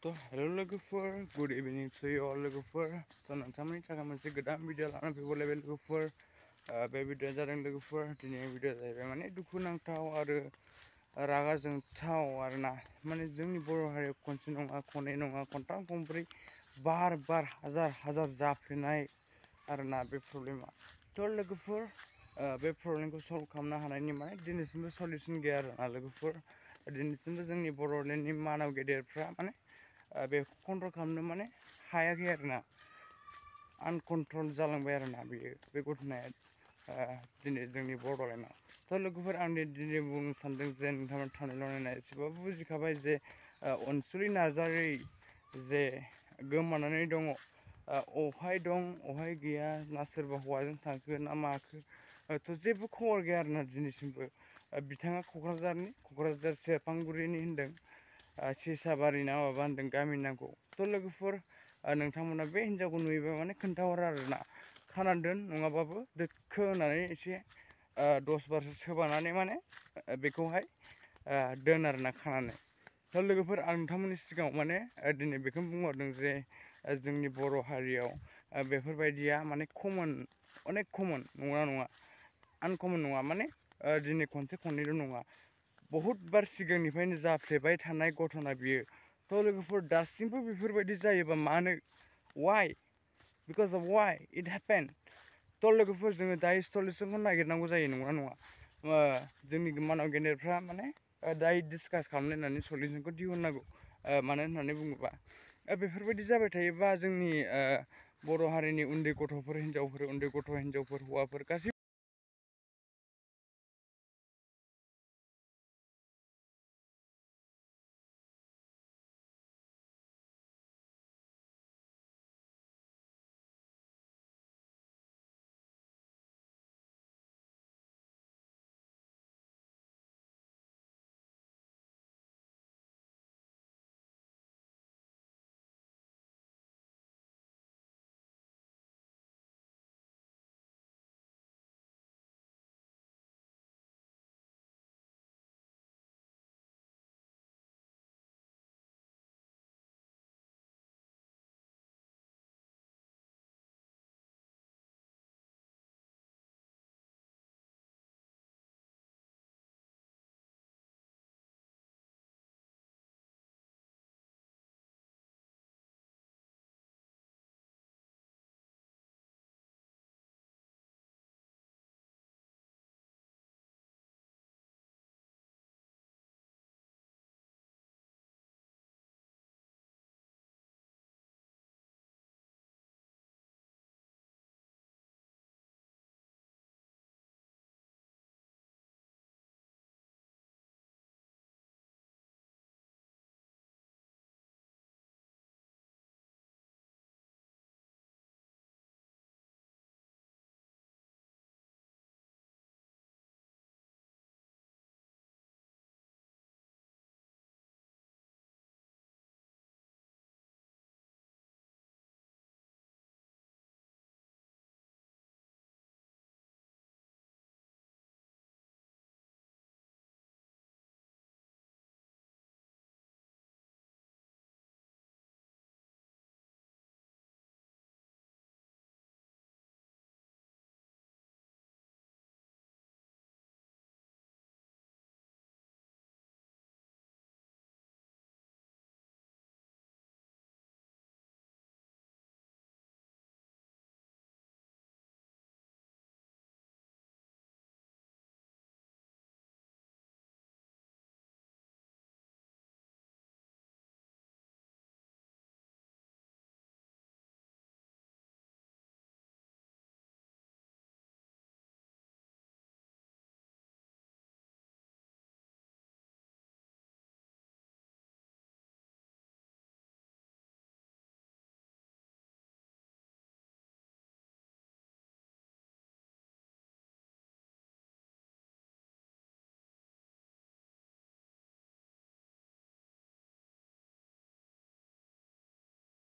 तो हेलो लोगोफोर good evening to you अल लोगोफोर तो नोंथांमोननि थाखाय मोनसे गोदान भिडिअ लानानै फैबावलायबाय लोगोफोर बे भिडिअआ जादों लोगोफोर दिनैनि भिडिअआ जाहैबाय माने दुखुनांथाव आरो रागा जोंथाव आरोना माने जोंनि बर' हारियाव खनसे नङा खननै नङा खनथाम खनब्रै बार बार हाजार जाफ्लेनाय आरोना बे प्रब्लेमा थ' लोगोफोर बे प्रब्लेमखौ सल्भ खालामनो हानायनि माने दिनैसिमबो सलिउसन गैया आरोना लोगोफोर दिनैसिमबो जोंनि बर'लेण्डनि मानव गेदेरफ्रा माने बेखौ कन्ट्रल खालामनो माने हायाखै आरोना आनकन्ट्रल जालांबाय आरोना बे घटनाया दिनै जोंनि बड'लेण्डआव थ' लोगोफोर आं दिनै बुंनो सानदों जे नोंथांमोन थानाय लुनायना एसेबाबो बुजिखाबाय जे अनसुलि नार्जारि जे गोमानानै दङ अहाय दं अहाय गैया ना सोरबा हौवाजों थांखो ना माखो थ' जेबो खबर गैया आरोना दिनैसिमबो बिथाङा क'क्राझार सेरफांगुरिनि होनदों सेसाबारि ना माबा होनदों गामिनि नामखौ थ' लोगोफोर नोंथांमोना बे हिन्जावखौ नुयोबा माने खोन्थाहर आरोना खाना दोन नङाबाबो दोखो होनानै एसे 10 बारसो सोबानानै माने बेखौहाय दोन आरोना खानानै थ' लोगोफोर आं नोंथांमोननि सिगाङाव माने दिनै बेखौनो बुंहरदों जे जोंनि बर' हारियाव बेफोरबायदिया माने अनेक कमन नङा आनकमन नङा माने दिनै खनसे खननैल' नङा बहुद बार सिगांनिफ्रायनो जाफ्लेबाय थानाय घटना बियो थ' लोगोफोर दासिमबो बेफोरबायदि जायोबा मानो why because of why it happen थ' लोगोफोर जोङो दायो सलिउसनखौ नागिरनांगौ जायो नङा जोंनि मानव गेदेरफ्रा माने दायो डिसकास खालामलायनानै सलिउसनखौ दिहुननांगौ मानो होननानै बुङोबा बेफोरबायदि जाबाय थायोबा जोंनि बर' हारिनि उन्दै गथ'फोर हिनजावफोर उन्दै गथ' हिनजावफोर हौवाफोर गासैबो